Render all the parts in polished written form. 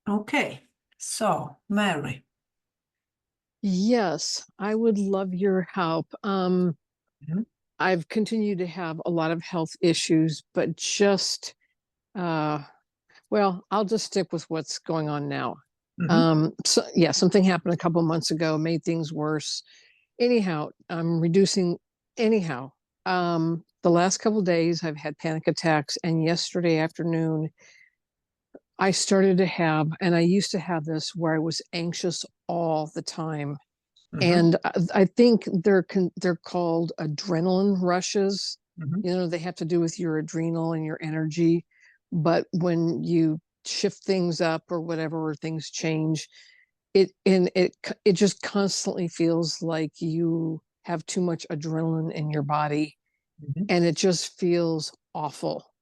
Okay, so Mary. Yes, I would love your help. Mhm. I've continued to have a lot of health issues, but just uh well, I'll just stick with what's going on now. Mhm. So yeah, something happened a couple months ago, made things worse. Anyhow, I'm reducing anyhow. The last couple days I've had panic attacks, and yesterday afternoon I started to have, and I used to have this where I was anxious all the time. Mhm. And I think they're called adrenaline rushes. Mhm. You know, they have to do with your adrenal and your energy. But when you shift things up or whatever, or things change, it just constantly feels like you have too much adrenaline in your body, Mhm. and it just feels awful.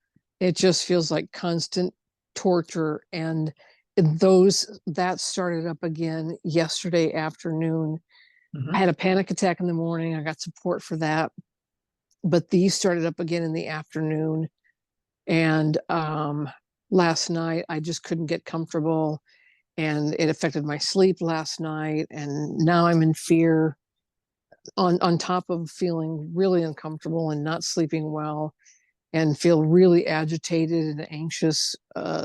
It just feels like constant torture. And those that started up again yesterday afternoon. I Mhm. had a panic attack in the morning. I got support for that. But these started up again in the afternoon. And last night, I just couldn't get comfortable. And it affected my sleep last night. And now I'm in fear, on top of feeling really uncomfortable and not sleeping well, and feel really agitated and anxious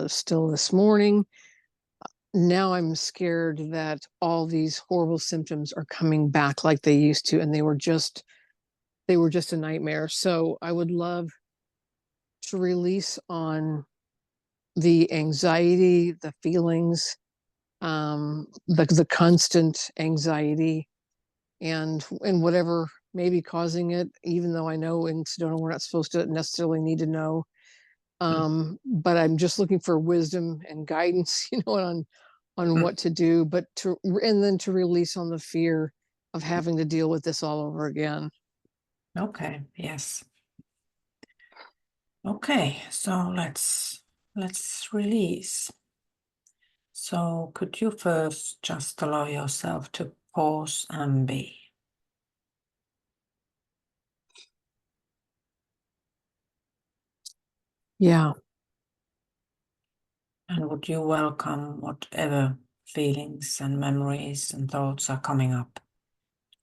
still this morning. Now I'm scared that all these horrible symptoms are coming back like they used to, and they were just a nightmare. So I would love to release on the anxiety, the feelings, the constant anxiety, and whatever may be causing it. Even though I know in Sedona we're not supposed to necessarily need to know, but I'm just looking for wisdom and guidance, on Mhm. what to do, and then to release on the fear of having to deal with this all over again. Okay, yes. Okay, so let's release. So could you first just allow yourself to pause and be? Yeah. And would you welcome whatever feelings and memories and thoughts are coming up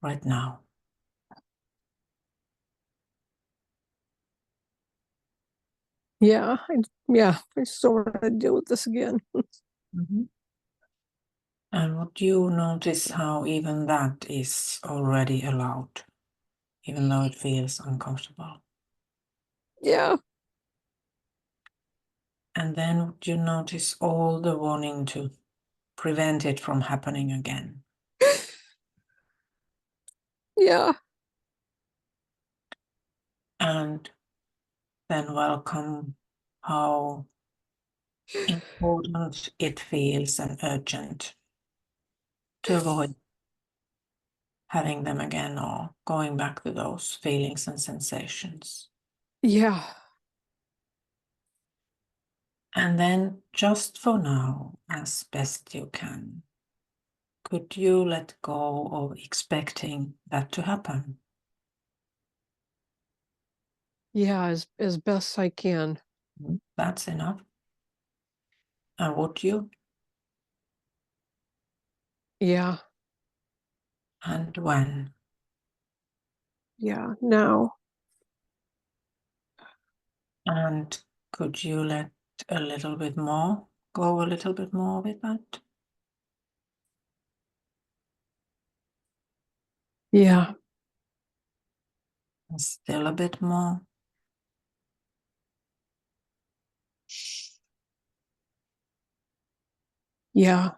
right now? Yeah, I just don't want to deal with this again. Mhm. And would you notice how even that is already allowed, even though it feels uncomfortable? Yeah. And then would you notice all the wanting to prevent it from happening again? Yeah. And then welcome how important it feels and urgent to avoid having them again or going back to those feelings and sensations. Yeah. And then, just for now, as best you can, could you let go of expecting that to happen? Yeah, as best I can. That's enough. And would you? Yeah. And when? Yeah. Now. And could you let a little bit more go a little bit more with that? Yeah. And still a bit more. Yeah.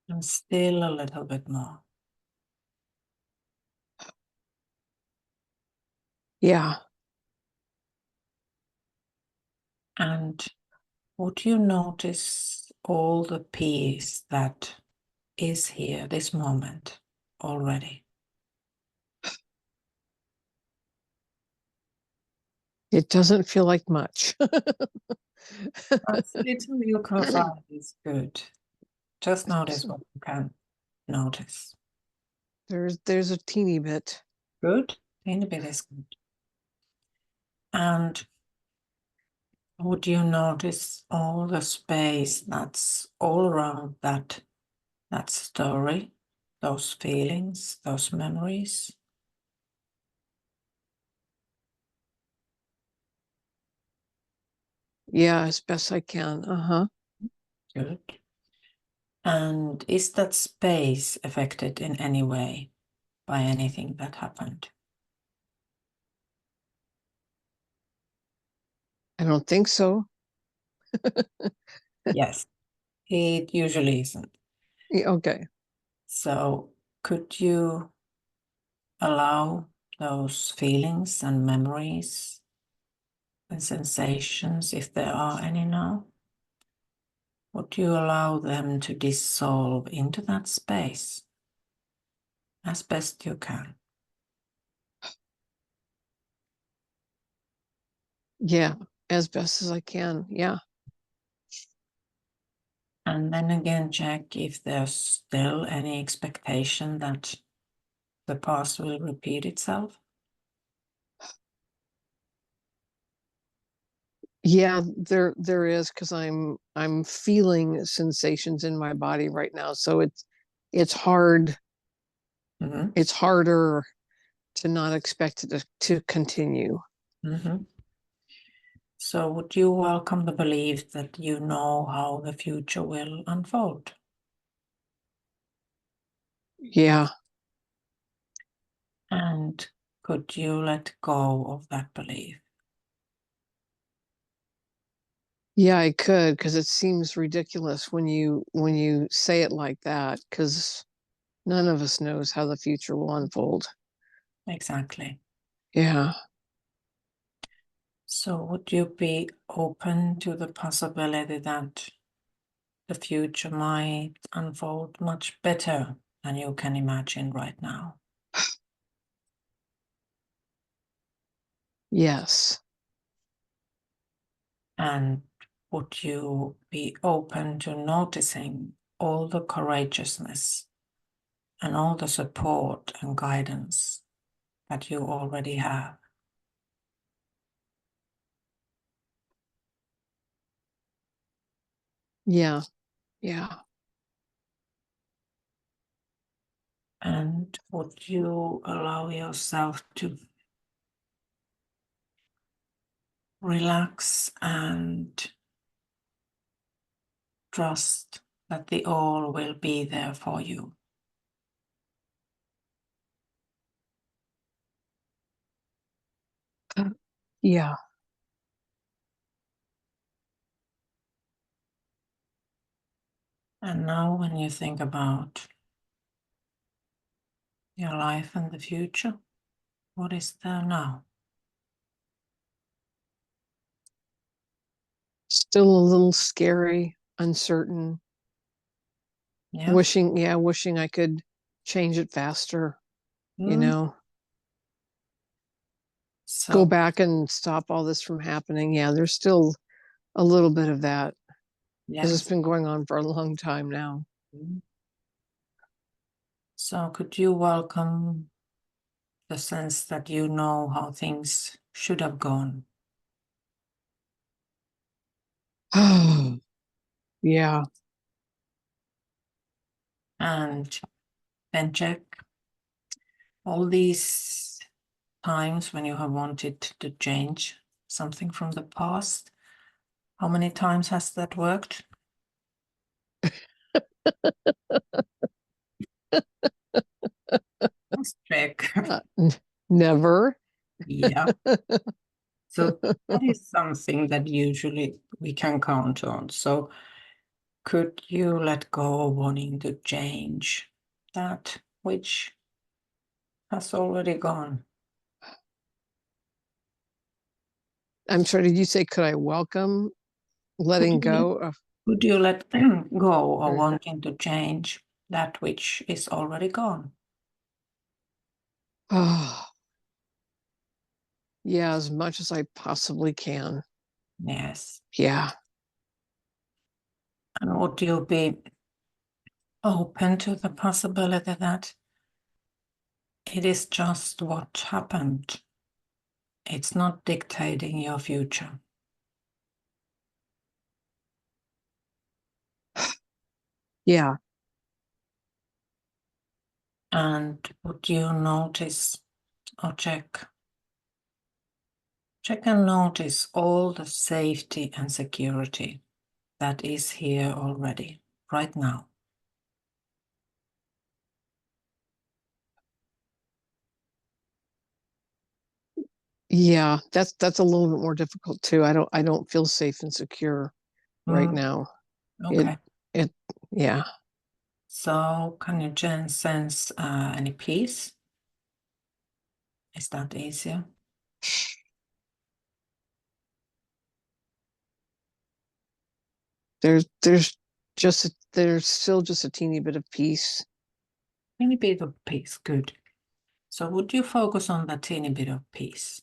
And still a little bit more. Yeah. And would you notice all the peace that is here this moment already? It doesn't feel like much. As little you can find is good. Just notice what you can notice. There's a teeny bit. Good. Tiny bit is good. And Would you notice all the space that's all around that story, those feelings, those memories? Yeah, as best I can. Uh-huh. Good. And is that space affected in any way by anything that happened? I don't think so. Yes, it usually isn't. Okay. So could you allow those feelings and memories and sensations, if there are any now, would you allow them to dissolve into that space as best you can? Yeah, as best as I can. Yeah. And then again, check if there's still any expectation that the past will repeat itself. Yeah, there is, because I'm feeling sensations in my body right now. So it's hard, Mm-hmm. it's harder to not expect it to continue. Mm-hmm. So would you welcome the belief that you know how the future will unfold? Yeah. And could you let go of that belief? Yeah, I could, because it seems ridiculous when you say it like that, because none of us knows how the future will unfold. Exactly. Yeah. So would you be open to the possibility that the future might unfold much better than you can imagine right now? Yes. And would you be open to noticing all the courageousness and all the support and guidance that you already have? Yeah. Yeah. And would you allow yourself to relax and trust that the all will be there for you? Yeah. And now, when you think about your life and the future, what is there now? Still a little scary, uncertain. Yeah. Wishing I could change it faster, you Mm. know, go So, back and stop all this from happening. Yeah, there's still a little bit of that, because it's yes. been going on for a long time now. Mm. So, could you welcome the sense that you know how things should have gone? Yeah. And then check all these times when you have wanted to change something from the past. How many times has that worked? Let's check. Never. Yeah. So that is something that usually we can count on. So could you let go of wanting to change that which has already gone? I'm sorry, did you say could I welcome Could letting you, go of could you let go of wanting to change that which is already gone? oh, yeah, as much as I possibly can. Yes. Yeah. And would you be open to the possibility that it is just what happened? It's not dictating your future. Yeah. And would you notice or check and notice all the safety and security that is here already, right now? Yeah, that's a little bit more difficult too. I don't feel safe and secure right now. Okay. It yeah. So can you sense any peace? Is that easier? There's there's still just a teeny bit of peace. Teeny bit of peace, good. So would you focus on the teeny bit of peace?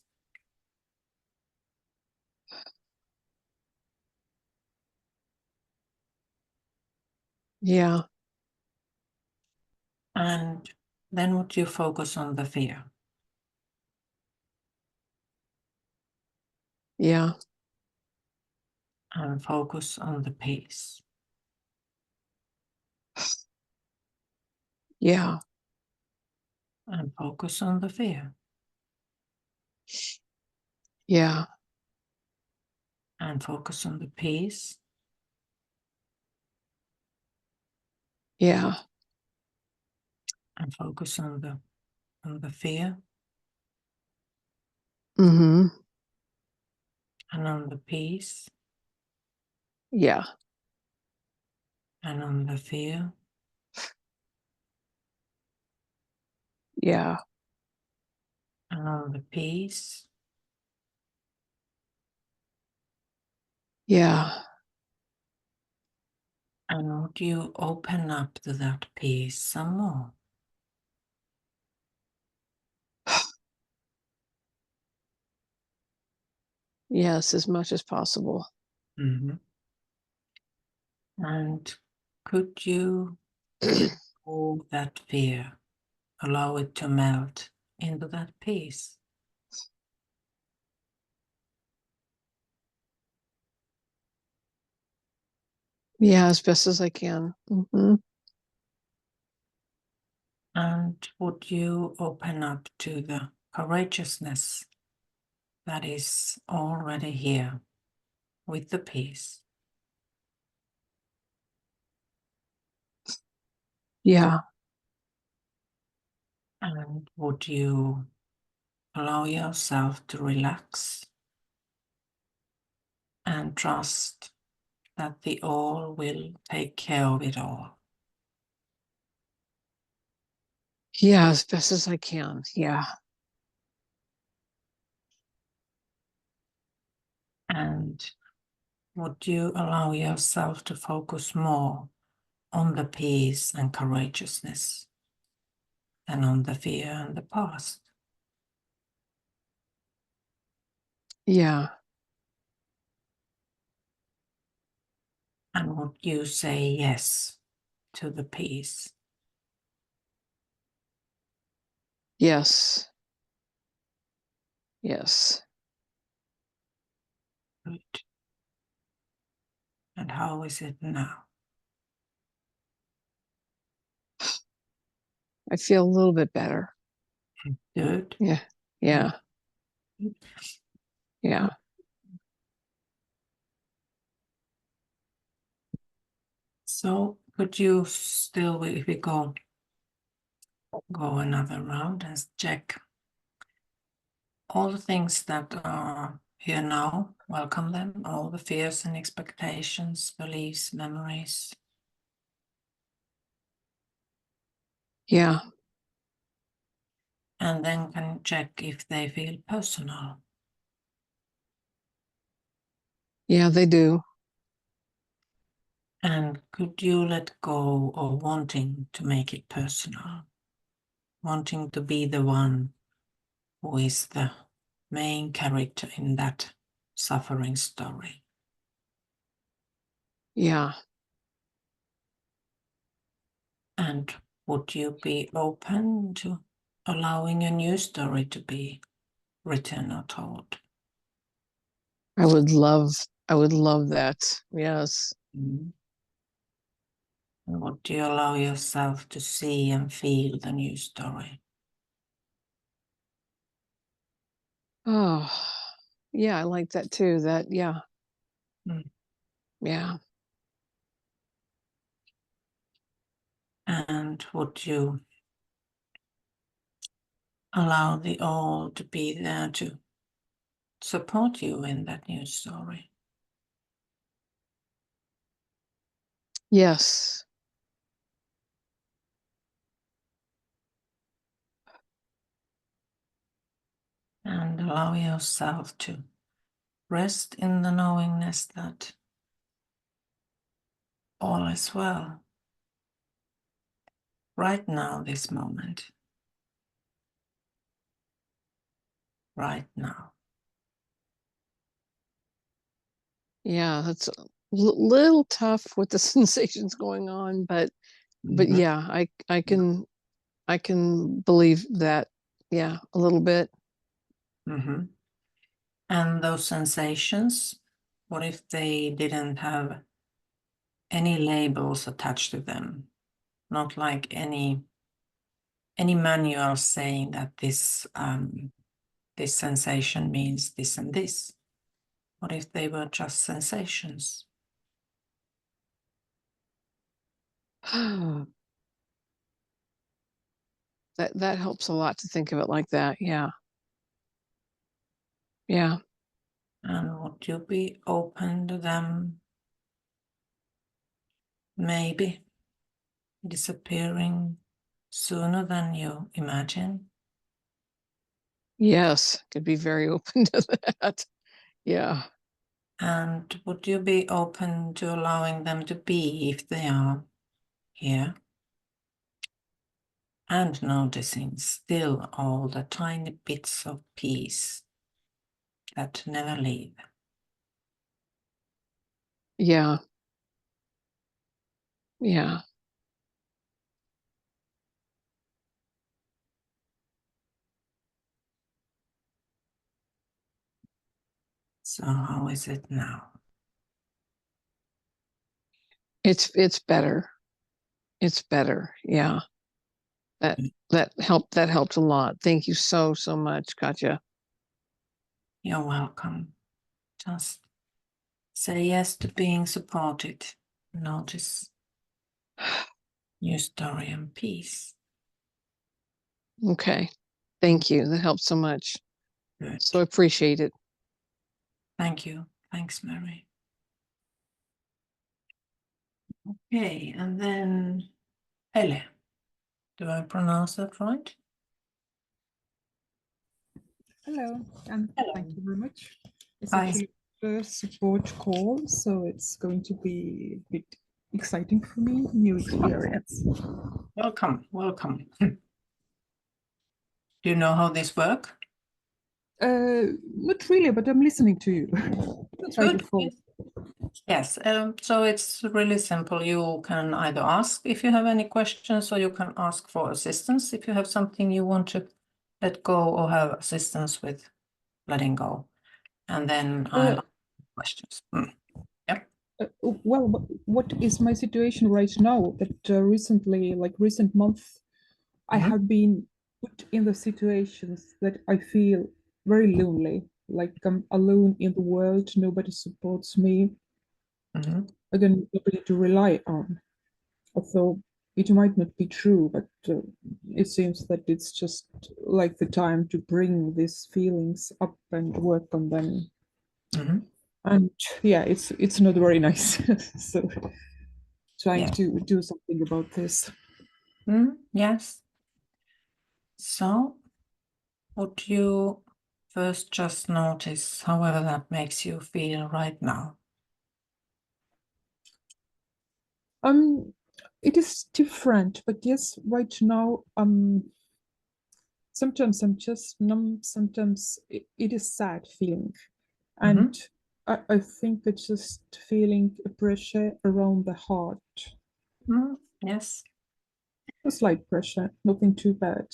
Yeah. And then would you focus on the fear? Yeah. And focus on the peace. Yeah. And focus on the fear. Yeah. And focus on the peace. Yeah. And focus on the fear. Mm-hmm. And on the peace. Yeah. And on the fear. Yeah. And on the peace. Yeah. And would you open up to that peace some more? Yes, as much as possible. Mm-hmm. And could you let go of that fear? Allow it to melt into that peace. Yeah, as best as I can. Mm-hmm. And would you open up to the courageousness that is already here with the peace? Yeah. And would you allow yourself to relax and trust that the all will take care of it all? Yeah, as best as I can. Yeah. And would you allow yourself to focus more on the peace and courageousness than on the fear and the past? Yeah. And would you say yes to the peace? Yes. Yes. Good. And how is it now? I feel a little bit better. Good. Yeah. Yeah. Yeah. So could you still, if we go another round and check all the things that are here now, welcome them, all the fears and expectations, beliefs, memories. Yeah. And then can check if they feel personal. Yeah, they do. And could you let go of wanting to make it personal? Wanting to be the one who is the main character in that suffering story. Yeah. And would you be open to allowing a new story to be written or told? I would love that. Yes. Mm. And what do you allow yourself to see and feel the new story? Oh, yeah, I like that too. Yeah. Mm. Yeah. And would you allow the all to be there to support you in that new story? Yes. And allow yourself to rest in the knowingness that all is well. Right now, this moment. Right now. Yeah, that's a little tough with the sensations going on, but Mhm. yeah, I can believe that. Yeah, a little bit. Mhm. And those sensations, what if they didn't have any labels attached to them? Not like any manual saying that this this sensation means this and this. What if they were just sensations? That helps a lot to think of it like that. Yeah. Yeah. And would you be open to them maybe disappearing sooner than you imagine? Yes, could be very open to that. Yeah. And would you be open to allowing them to be if they are here? And noticing still all the tiny bits of peace that never leave. Yeah. Yeah. So how is it now? It's better. It's better. Yeah. That that helped a lot. Thank you so much, Katja. You're welcome. Just say yes to being supported. Notice new story and peace. Okay. Thank you. That helped so much. Good. So appreciate it. Thank you. Thanks, Mary. Okay, and then Hele. Do I pronounce that right? Hello, and Hello. thank you very much. It's Hi. actually the support call, so it's going to be a bit exciting for me, new experience. Welcome. Welcome. Do you know how this works? Not really, but I'm listening to you. That's Try to good. follow. Yes, so it's really simple. You can either ask if you have any questions, or you can ask for assistance if you have something you want to let go or have assistance with letting go. And then I'll ask questions. Yeah. Well, what is my situation right now? That recently, like recent month, I Mhm. have been put in the situations that I feel very lonely, like I'm alone in the world, nobody supports me. Mhm. Again, nobody to rely on. Although it might not be true, but it seems that it's just like the time to bring these feelings up and work on them. Mhm. And yeah, it's not very nice. So trying Yeah. to do something about this. Yes. So would you first just notice however that makes you feel right now? Um, it is different, but yes, right now, sometimes I'm just numb. Sometimes it is sad feeling, Mhm. and I think it's just feeling a pressure around the heart. Yes. A slight pressure, nothing too bad.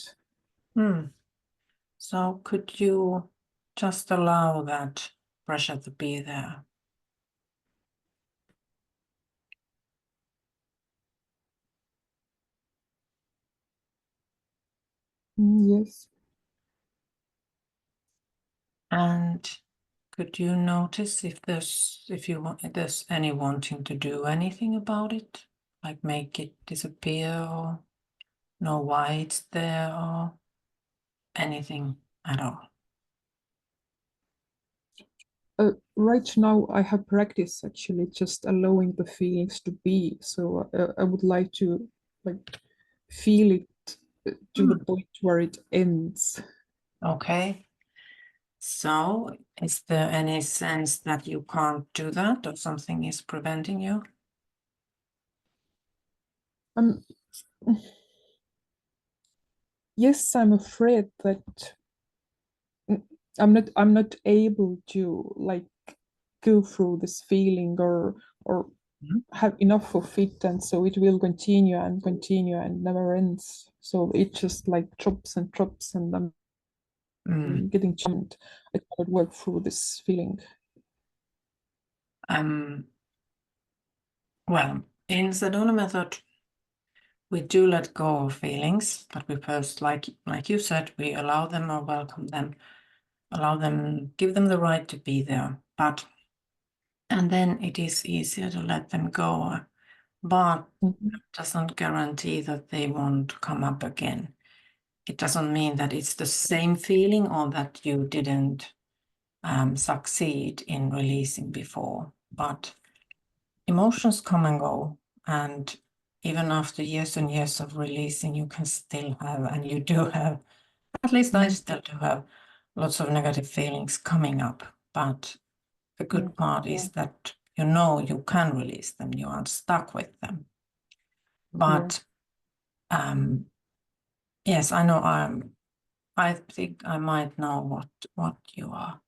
So could you just allow that pressure to be there? Yes. And could you notice if there's any wanting to do anything about it, like make it disappear, or know why it's there, or anything at all? Right now, I have practice actually just allowing the feelings to be. So I would like to like feel it to the point where it ends. Okay. So, is there any sense that you can't do that, or something is preventing you? Yes, I'm afraid that I'm not able to like go through this feeling or have enough of it, and so it will continue and continue and never ends. So it just like drops and drops, and I'm getting charmed. I can't work through this feeling. Well, in Sedona Method, we do let go of feelings, but we first, like you said, we allow them or welcome them, give them the right to be there. And then it is easier to let them go, but it doesn't guarantee that they won't come up again. It doesn't mean that it's the same feeling or that you didn't succeed in releasing before, but emotions come and go, and even after years and years of releasing, you can still have, and you do have, at least I still do have, lots of negative feelings coming up. But the good part is that you know you can release them, you aren't stuck with them. But yes, I know I think I might know what you are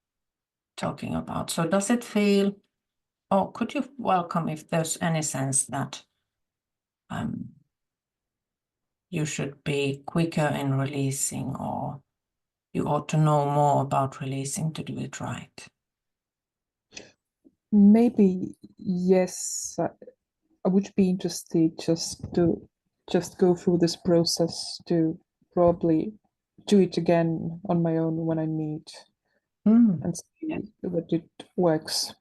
talking about. So does it feel, or could you welcome if there's any sense that you should be quicker in releasing, or you ought to know more about releasing to do it right? Maybe yes. I would be interested just go through this process to probably do it again on my own when I need and see that it works.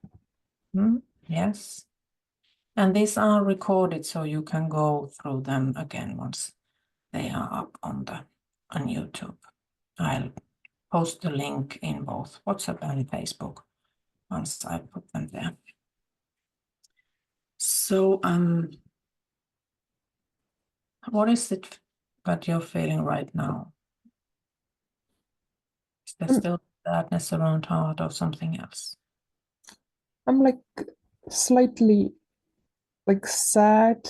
Yes. And these are recorded, so you can go through them again once they are up on YouTube. I'll post the link in both WhatsApp and Facebook once I put them there. So what is it that you're feeling right now? Is there still sadness around heart or something else? I'm like slightly like sad.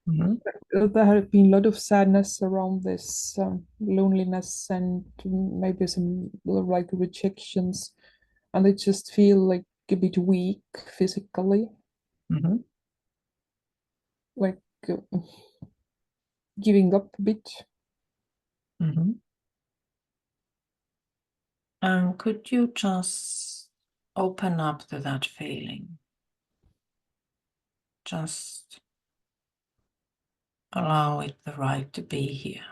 There have been a lot of sadness around this loneliness and maybe some like rejections, and I just feel like a bit weak physically, like giving up a bit. And could you just open up to that feeling? Just allow it the right to be here.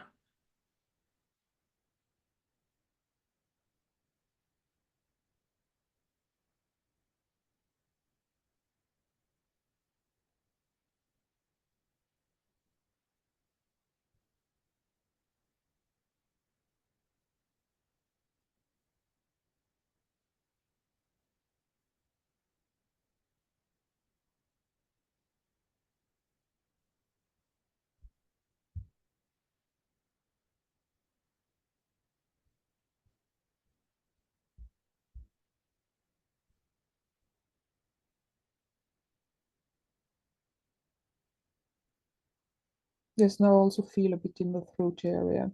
Yes, now I also feel a bit in the throat area.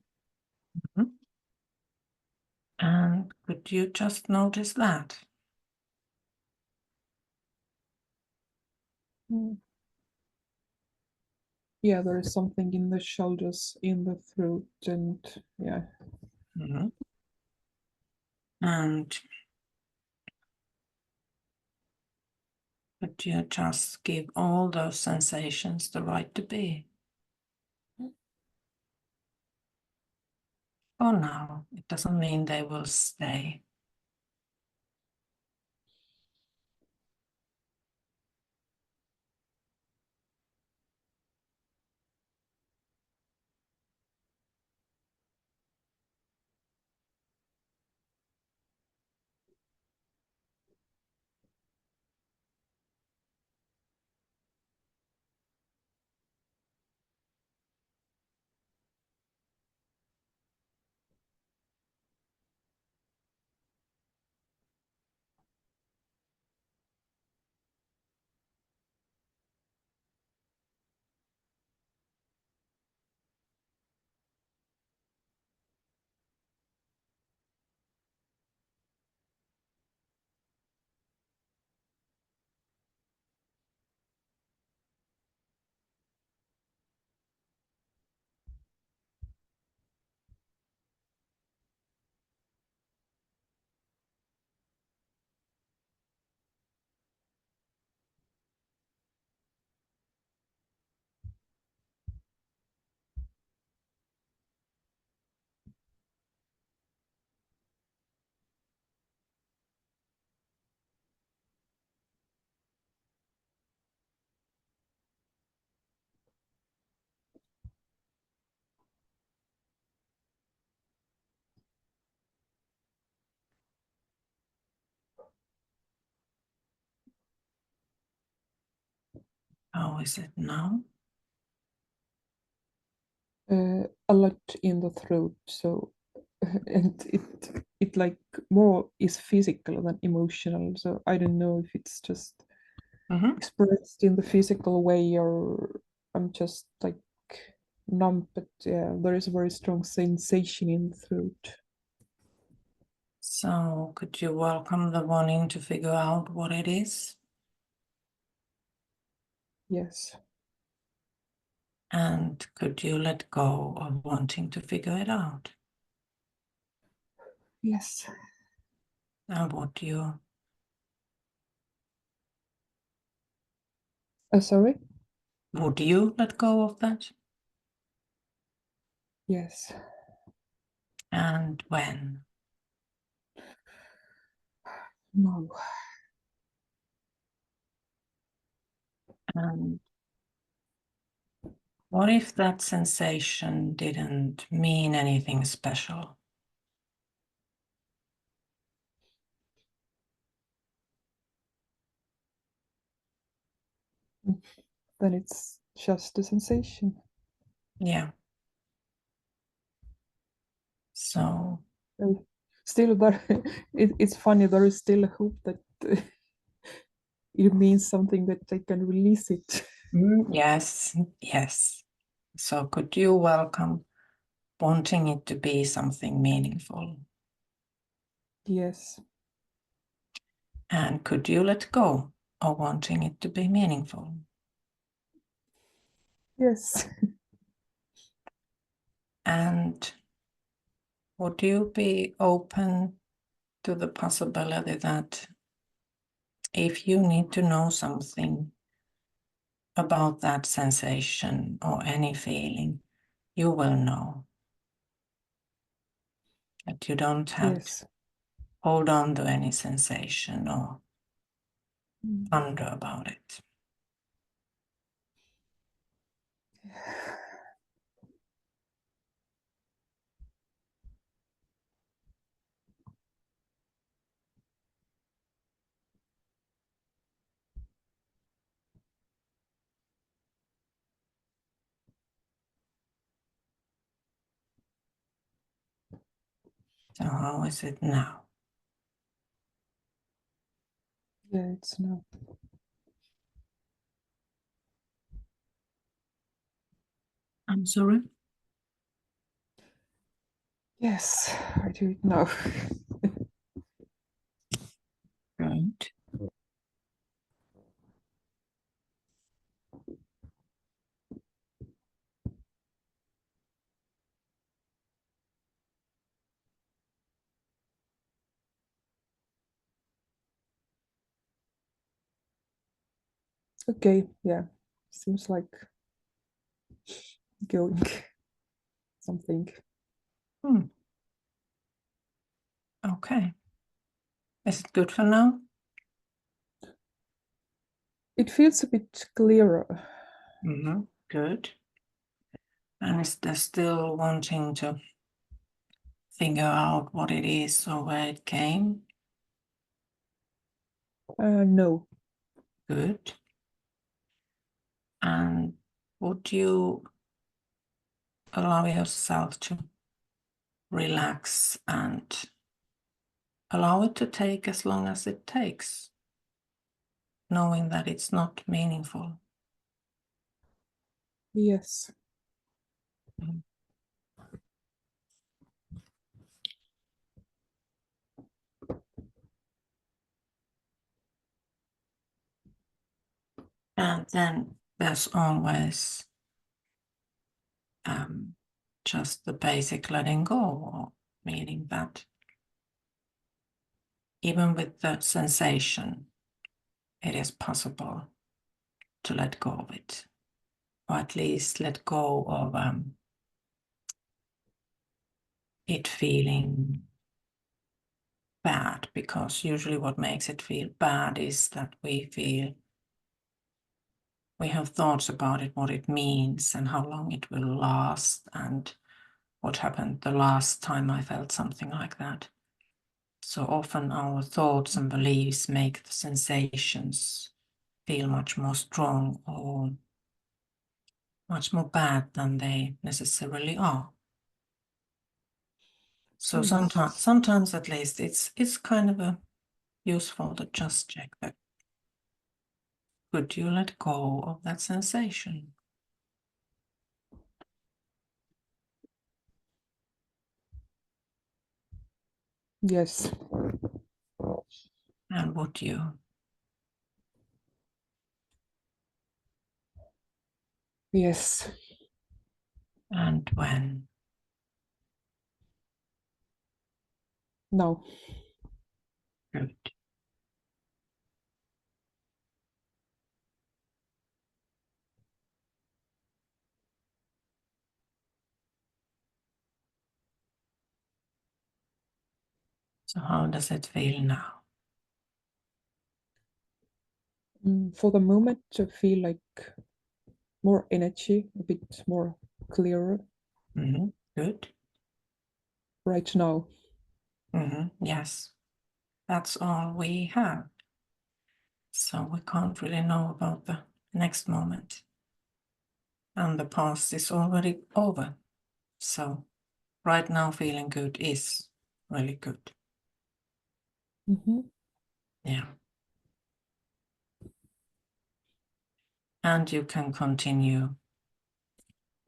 And could you just notice that? Yeah, there is something in the shoulders, in the throat, and yeah. And could you just give all those sensations the right to be? for now. It doesn't mean they will stay. How is it now? A lot in the throat, so and it like more is physical than emotional, so I don't know if it's just expressed in the physical way or I'm just like numb, but yeah, there is a very strong sensation in the throat. So could you welcome the wanting to figure out what it is? Yes. And could you let go of wanting to figure it out? Yes. And would you? Sorry. Would you let go of that? Yes. And when? No. And what if that sensation didn't mean anything special? Then it's just a sensation. Yeah. So Still, there, it's funny. There is still a hope that it means something, that they can release it. yes, yes. So could you welcome wanting it to be something meaningful? Yes. And could you let go of wanting it to be meaningful? Yes. And would you be open to the possibility that if you need to know something about that sensation or any feeling, you will know? That you don't have Yes. to hold on to any sensation or wonder about it. So how is it now? Yeah, it's not. I'm sorry? Yes, I do it now. Right. Okay, yeah. Seems like going something. Okay. Is it good for now? It feels a bit clearer. Good. And is there still wanting to figure out what it is or where it came? No. Good. And would you allow yourself to relax and allow it to take as long as it takes, knowing that it's not meaningful? Yes. And then there's always just the basic letting go, meaning that even with the sensation, it is possible to let go of it, or at least let go of it feeling bad, because usually what makes it feel bad is that we have thoughts about it, what it means and how long it will last and what happened the last time I felt something like that. So often our thoughts and beliefs make the sensations feel much more strong or much more bad than they necessarily are. So sometimes at least it's kind of useful to just check that. Could you let go of that sensation? Yes. And would you? Yes. And when? No. Good. So how does it feel now? For the moment, I feel like more energy, a bit more clearer Good. right now. Yes, that's all we have. So we can't really know about the next moment. And the past is already over. So right now feeling good is really good. Yeah. And you can continue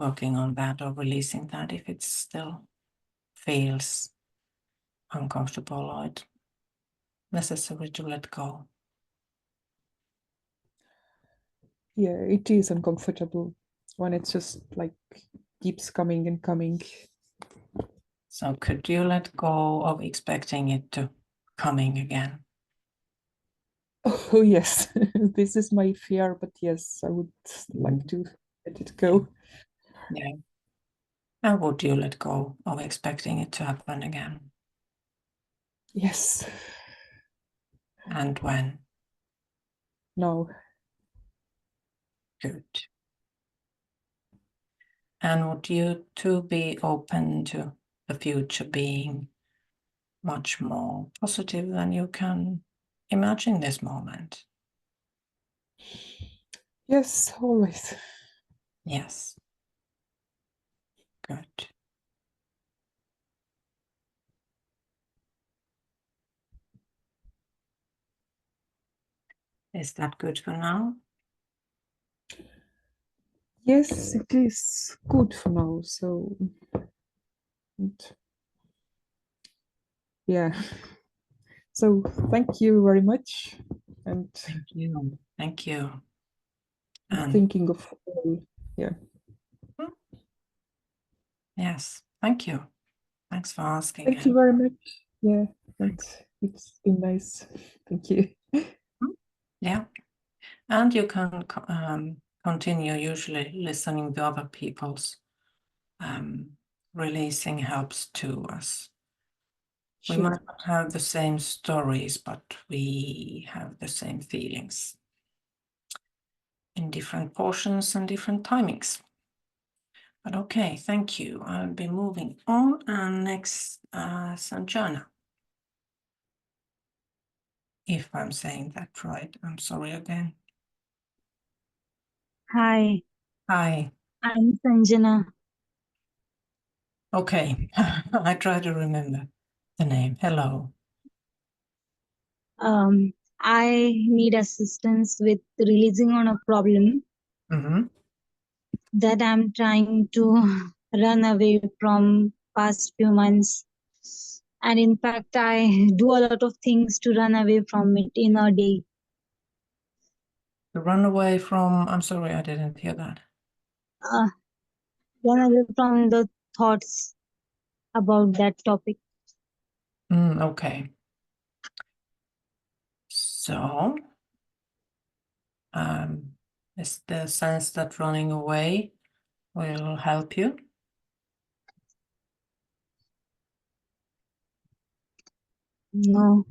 working on that or releasing that if it still feels uncomfortable or it's necessary to let go. Yeah, it is uncomfortable when it's just like keeps coming and coming. So could you let go of expecting it to coming again? Oh yes, this is my fear, but yes, I would like to let it go. Yeah. And would you let go of expecting it to happen again? Yes. And when? No. Good. And would you too be open to the future being much more positive than you can imagine this moment? Yes, always. Yes. Good. Is that good for now? Yes, it is good for now. So, and yeah. So thank you very much. And Thank you. Thank you. I'm And thinking of yeah. yes, thank you. Thanks for asking. Thank you very much. Yeah, and it's been nice. Thank you. Yeah. And you can continue usually listening to other people's releasing helps to us. We Shoot. might not have the same stories, but we have the same feelings in different portions and different timings. But okay, thank you. I'll be moving on. And next, Sanjana. If I'm saying that right, I'm sorry again. Hi, Hi. I'm Sanjana. Okay, I try to remember the name. Hello. I need assistance with releasing on a problem Mm-hmm. that I'm trying to run away from past few months. And in fact, I do a lot of things to run away from it in a day. To run away from, I'm sorry, I didn't hear that. Run away from the thoughts about that topic. Okay. So, is the sense that running away will help you? No,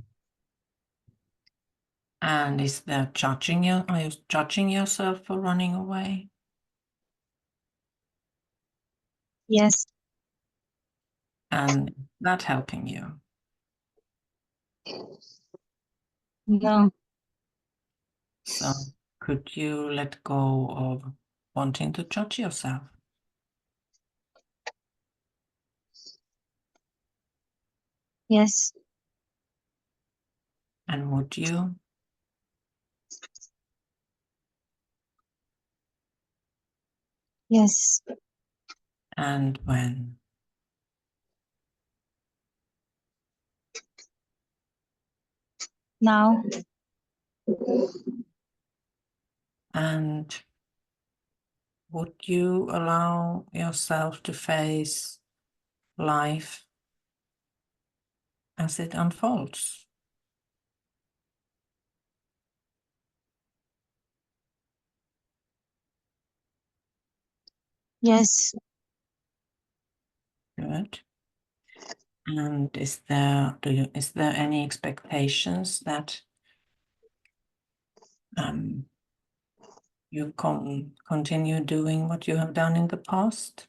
And is there judging you? Are you judging yourself for running away? yes, And that helping you? no, So could you let go of wanting to judge yourself? yes, And would you? yes, And when? now, And would you allow yourself to face life as it unfolds? yes, Good. And is there any expectations that you continue doing what you have done in the past?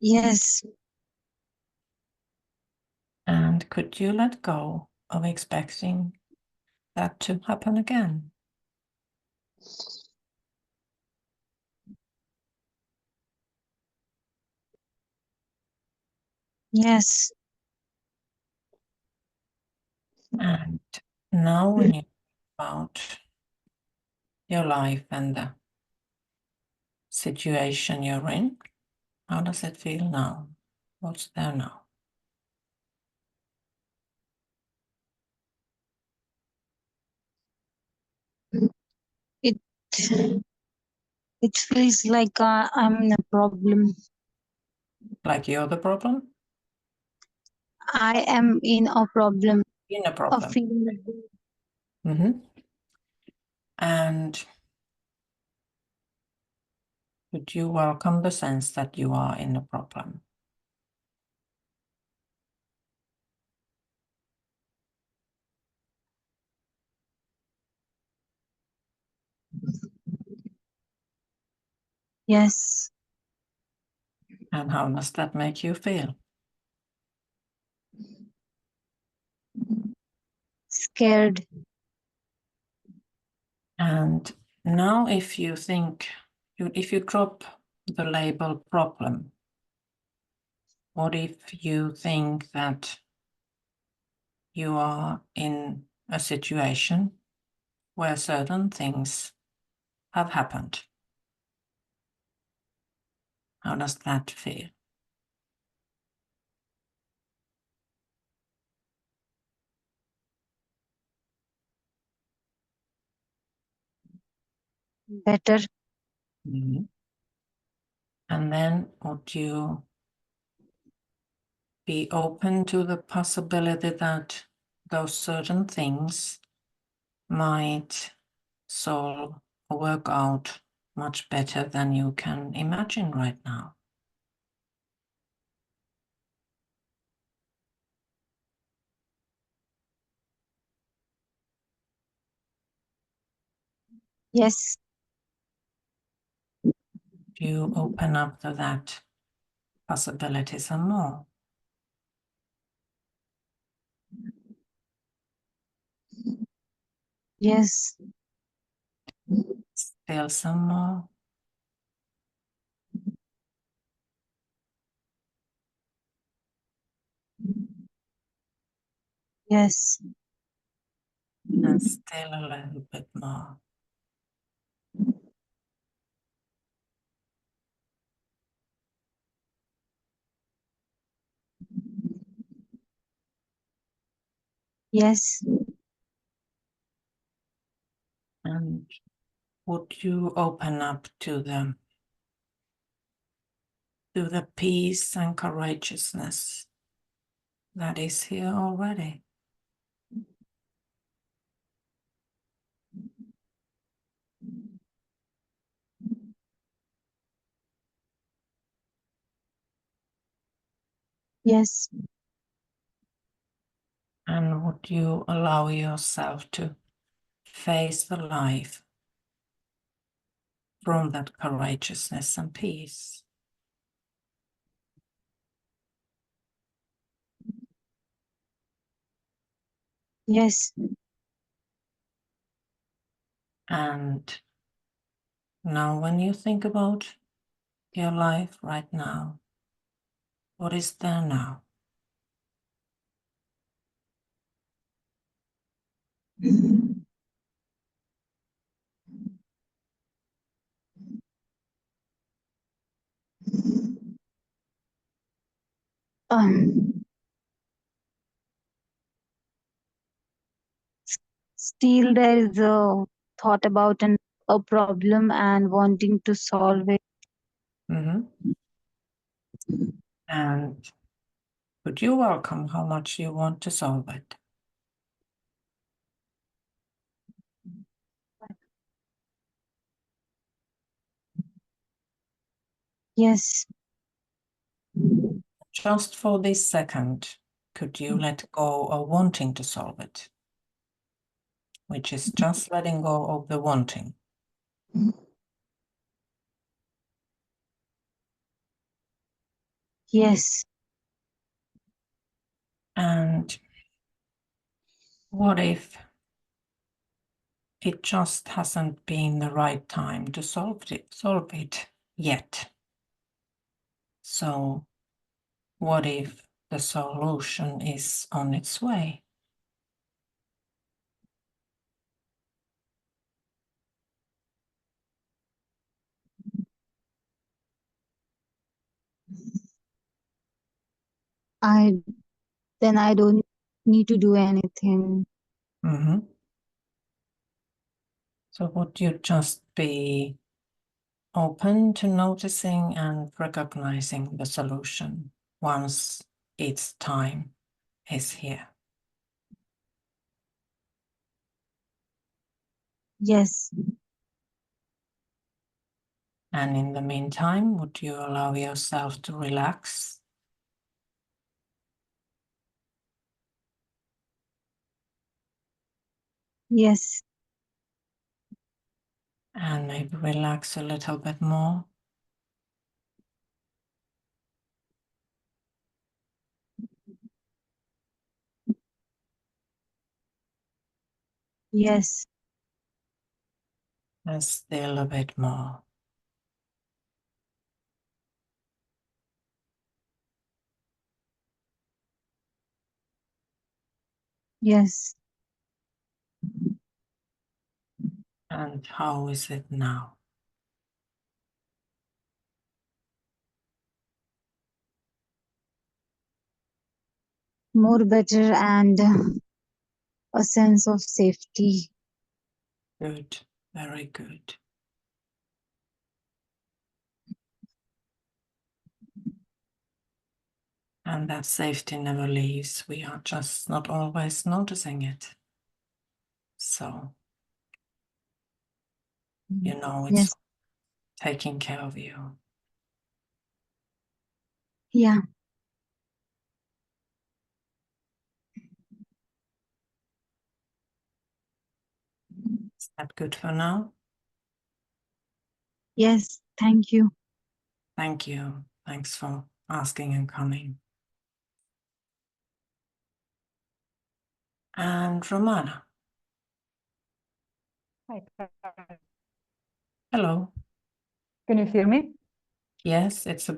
yes, And could you let go of expecting that to happen again? yes, And now when you think about your life and the situation you're in, how does it feel now? What's there now? it it feels like I'm in a problem. Like you're the problem? I am in a problem In a of problem. feeling like Mm-hmm. And would you welcome the sense that you are in a problem? yes, And how does that make you feel? scared. And now if you think, if you drop the label problem, what if you think that you are in a situation where certain things have happened? How does that feel? Better. Mm-hmm. And then would you be open to the possibility that those certain things might solve or work out much better than you can imagine right now? Yes. You open up to that possibility some more. Yes. Still some more. Yes. And still a little bit more. Yes. And would you open up to the peace and courageousness that is here already? Yes. And would you allow yourself to face the life from that courageousness and peace? Yes. And now when you think about your life right now, what is there now? Um, Still there is a thought about a problem and wanting to solve it. Mm-hmm. And could you welcome how much you want to solve it? Yes. Just for this second, could you let go of wanting to solve it? Which is just letting go of the wanting. Yes. And what if it just hasn't been the right time to solve it yet? So what if the solution is on its way? I then I don't need to do anything. Mm-hmm. So would you just be open to noticing and recognizing the solution once its time is here? Yes. And in the meantime, would you allow yourself to relax? Yes. And maybe relax a little bit more? Yes. And still a bit more. Yes. And how is it now? More better and a sense of safety. Good, very good. And that safety never leaves. We are just not always noticing it. So, you know, it's Yes. taking care of you. Yeah. Is that good for now? Yes, thank you. Thank you. Thanks for asking and coming. And Romana. Hi. Hello. Can you hear me? Yes, it's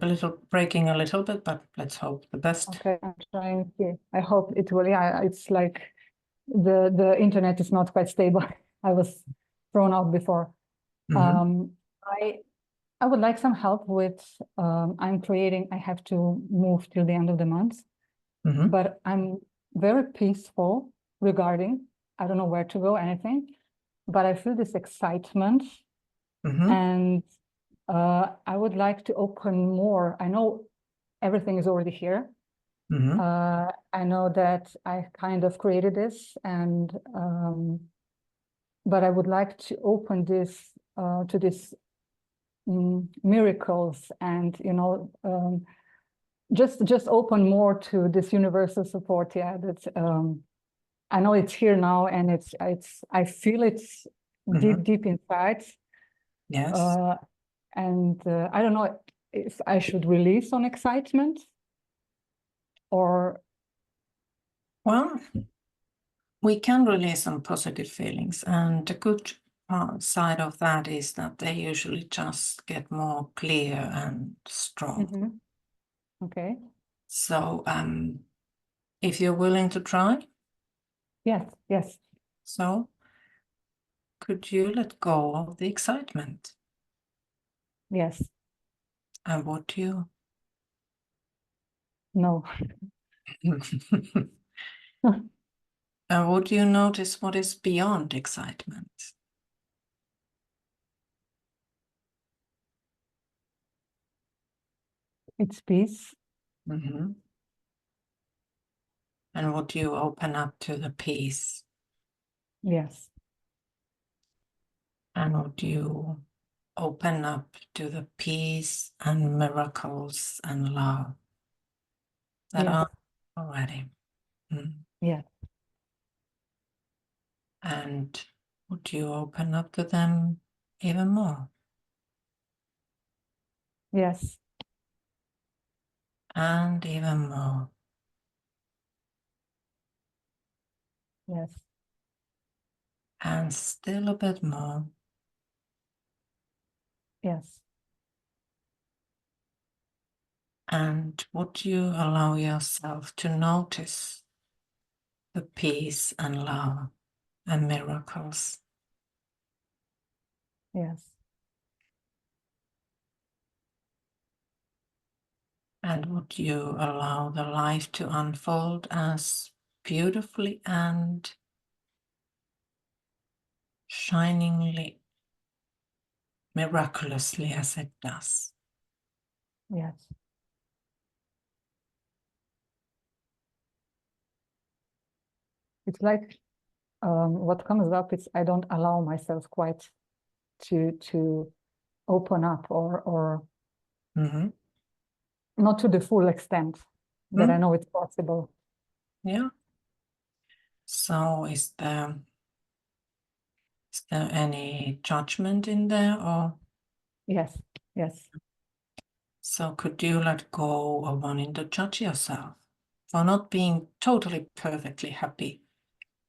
breaking a little bit, but let's hope the best. Okay, I'm trying here. I hope it will. Yeah, it's like the internet is not quite stable. I was thrown out before. Mhm. I would like some help with. I have to move till the end of the month, Mhm. but I'm very peaceful regarding. I don't know where to go, anything, but I feel this excitement, Mhm. and I would like to open more. I know everything is already here. Mhm. I know that I kind of created this, and but I would like to open this to this miracles, and just open more to this universal support. Yeah, that's I know it's here now, and it's I feel it's deep inside. Yes. And I don't know if I should release on excitement or. Well, we can release some positive feelings, and the good side of that is that they usually just get more clear and strong. Mhm. Okay. So, if you're willing to try, Yes. so could you let go of the excitement? Yes. And would you? No. And would you notice what is beyond excitement? It's peace. Mm-hmm. And would you open up to the peace? Yes. And would you open up to the peace and miracles and love that Yes. are already? Yes. And would you open up to them even more? Yes. And even more. Yes. And still a bit more. Yes. And would you allow yourself to notice the peace and love and miracles? Yes. And would you allow the life to unfold as beautifully and shiningly, miraculously as it does? Yes. It's like what comes up is I don't allow myself quite to open up or Mm-hmm. not to the full extent that I know it's possible. Yeah. So is there any judgment in there, or? Yes. Yes. So could you let go of wanting to judge yourself for not being totally perfectly happy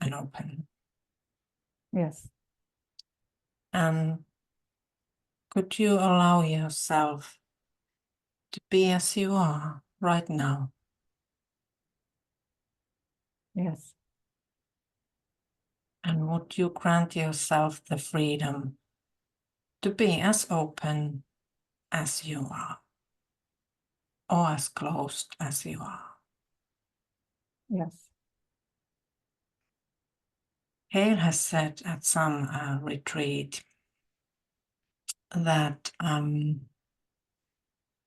and open? Yes. And could you allow yourself to be as you are right now? Yes. And would you grant yourself the freedom to be as open as you are, or as closed as you are? Yes. Hale has said at some retreat that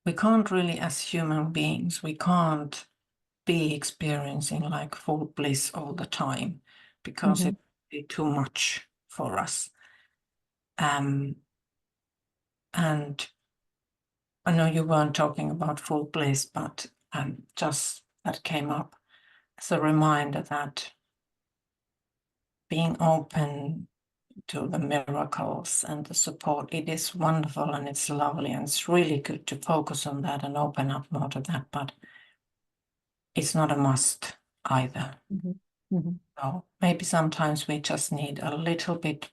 we can't really, as human beings, we can't be experiencing like full bliss all the time, because it would be too much for us. And I know you weren't talking about full bliss, but just that came up as a reminder that being open to the miracles and the support. It is wonderful and it's lovely and it's really good to focus on that and open up more to that, but it's not a must either. So maybe sometimes we just need a little bit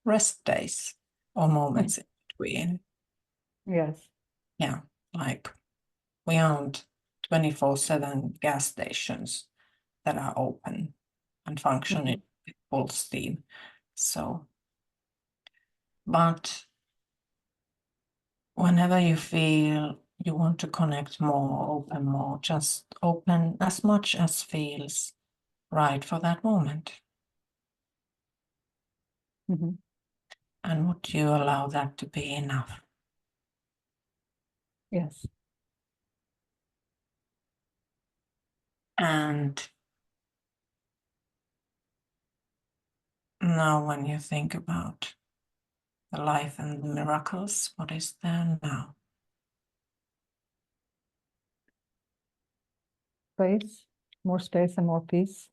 rest days or moments in between. Yes. Yeah, like we aren't 24/7 gas stations that are open and functioning with full steam. So, but whenever you feel you want to connect more, open more, just open as much as feels right for that moment. And would you allow that to be enough? Yes. And now when you think about the life and the miracles, what is there now? Space, more space and more peace.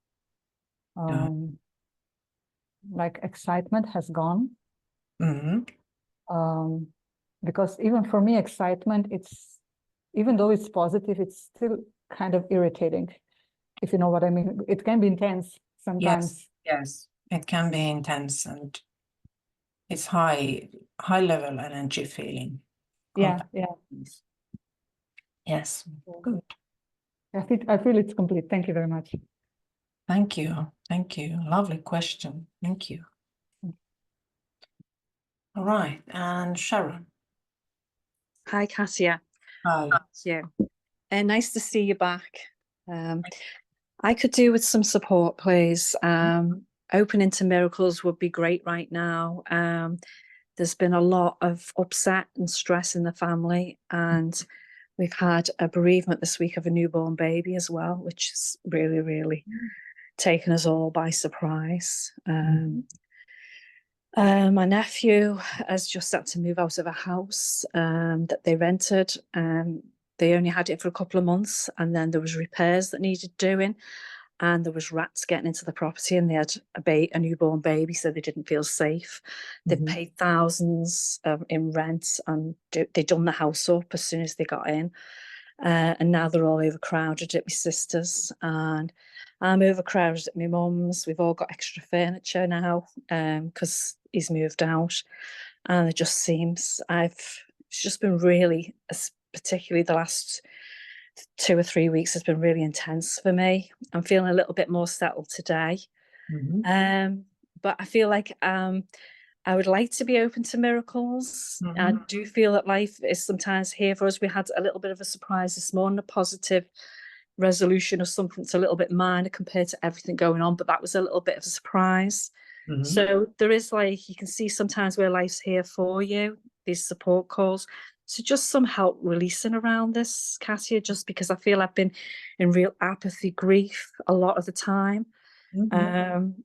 Like excitement has gone. Because even for me, excitement, even though it's positive, it's still kind of irritating, if you know what I mean. It can be intense sometimes. Yes, it can be intense and it's high level energy feeling. Yeah. Yes, good. I feel it's complete. Thank you very much. Thank you. Lovely question. Thank you. All right, and Sharon. Hi, Katja. Hi. Thank you. Nice to see you back. I could do with some support, please. Opening to miracles would be great right now. There's been a lot of upset and stress in the family, and we've had a bereavement this week of a newborn baby as well, which has really, really taken us all by surprise. My nephew has just had to move out of a house that they rented. They only had it for a couple of months, and then there was repairs that needed doing, and there was rats getting into the property, and they had a newborn baby, so they didn't feel safe. They've paid thousands in rent, and they'd done the house up as soon as they got in. And now they're all overcrowded at my sister's, and I'm overcrowded at my mum's. We've all got extra furniture now because he's moved out, and it just seems it's just been really, particularly the last 2 or 3 weeks has been really intense for me. I'm feeling a little bit more settled today. But I feel like I would like to be open to miracles. I do feel that life is sometimes here for us. We had a little bit of a surprise this morning, a positive resolution of something that's a little bit minor compared to everything going on, but that was a little bit of a surprise. So there is, like, you can see sometimes where life's here for you, these support calls. So just some help releasing around this, Katja, just because I feel I've been in real apathy, grief a lot of the time.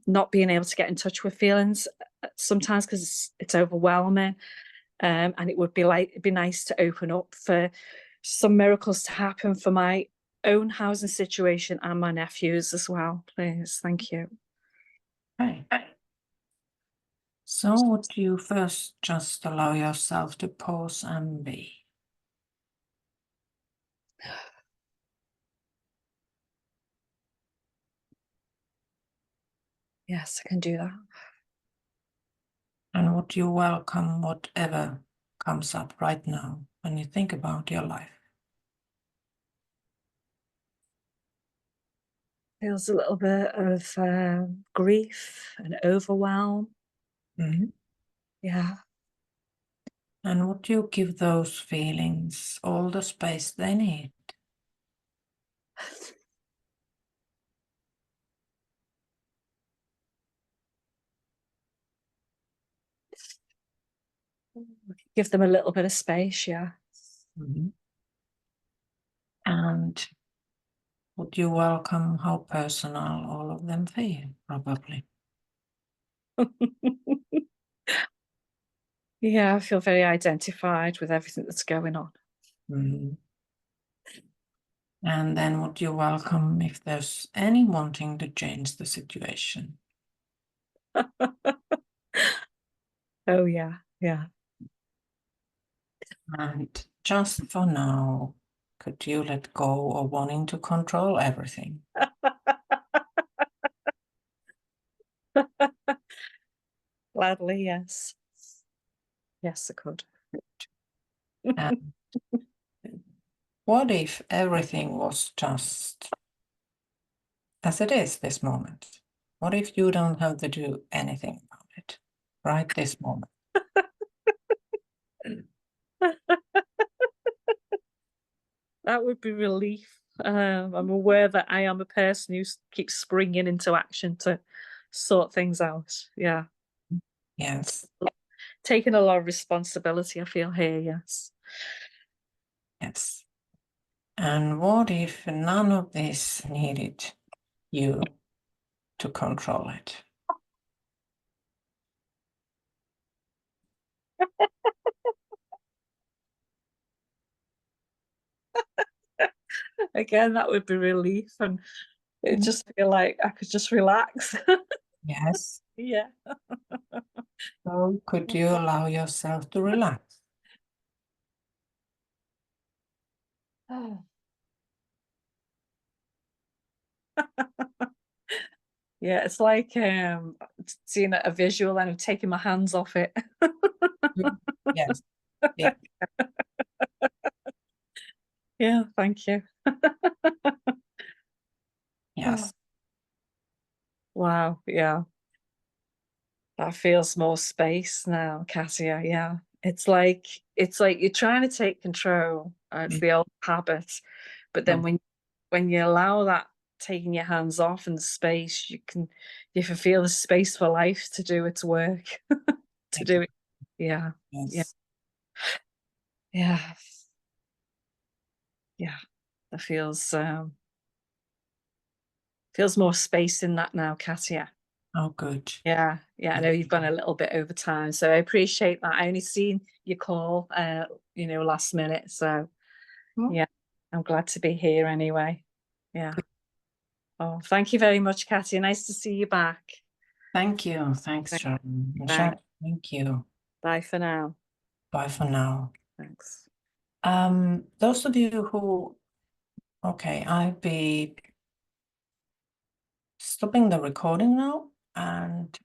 Not being able to get in touch with feelings sometimes because it's overwhelming. And it'd be nice to open up for some miracles to happen for my own housing situation and my nephews as well, please. Thank you. Right. So would you first just allow yourself to pause and be? Yes, I can do that. And would you welcome whatever comes up right now when you think about your life? Feels a little bit of grief and overwhelm. Yeah. And would you give those feelings all the space they need? Give them a little bit of space, yeah. And would you welcome how personal all of them feel, probably? Yeah, I feel very identified with everything that's going on. And then would you welcome if there's any wanting to change the situation? Oh yeah, yeah. And just for now, could you let go of wanting to control everything? Gladly, yes. Yes, I could. And what if everything was just as it is this moment? What if you don't have to do anything about it right this moment? That would be relief. I'm aware that I am a person who keeps springing into action to sort things out. Yeah. Yes, Taking a lot of responsibility, I feel here, yes. yes. And what if none of this needed you to control it? Again, that would be relief, and it just feel like I could just relax. Yes. Yeah. So could you allow yourself to relax? Yeah, it's like seeing a visual and I'm taking my hands off it. Yes. Yeah. Yeah, thank you. Yes. Wow, yeah. That feels more space now, Katja. Yeah. It's like you're trying to take control. It's the old habit. But then when you allow that taking your hands off and the space, you can feel the space for life to do its work. To do it. Yeah. Yeah. Yes. Yeah. Yeah. That feels more space in that now, Katja. Oh, good. Yeah, yeah, I know you've gone a little bit over time, so I appreciate that. I only seen your call, last minute, so yeah, I'm glad to be here anyway. Yeah. Oh, thank you very much, Katja. Nice to see you back. Thank you. Thanks, Sharon. Thanks. Thank you. Bye for now. Bye for now. Thanks. Those of you who, okay, I'll be stopping the recording now, and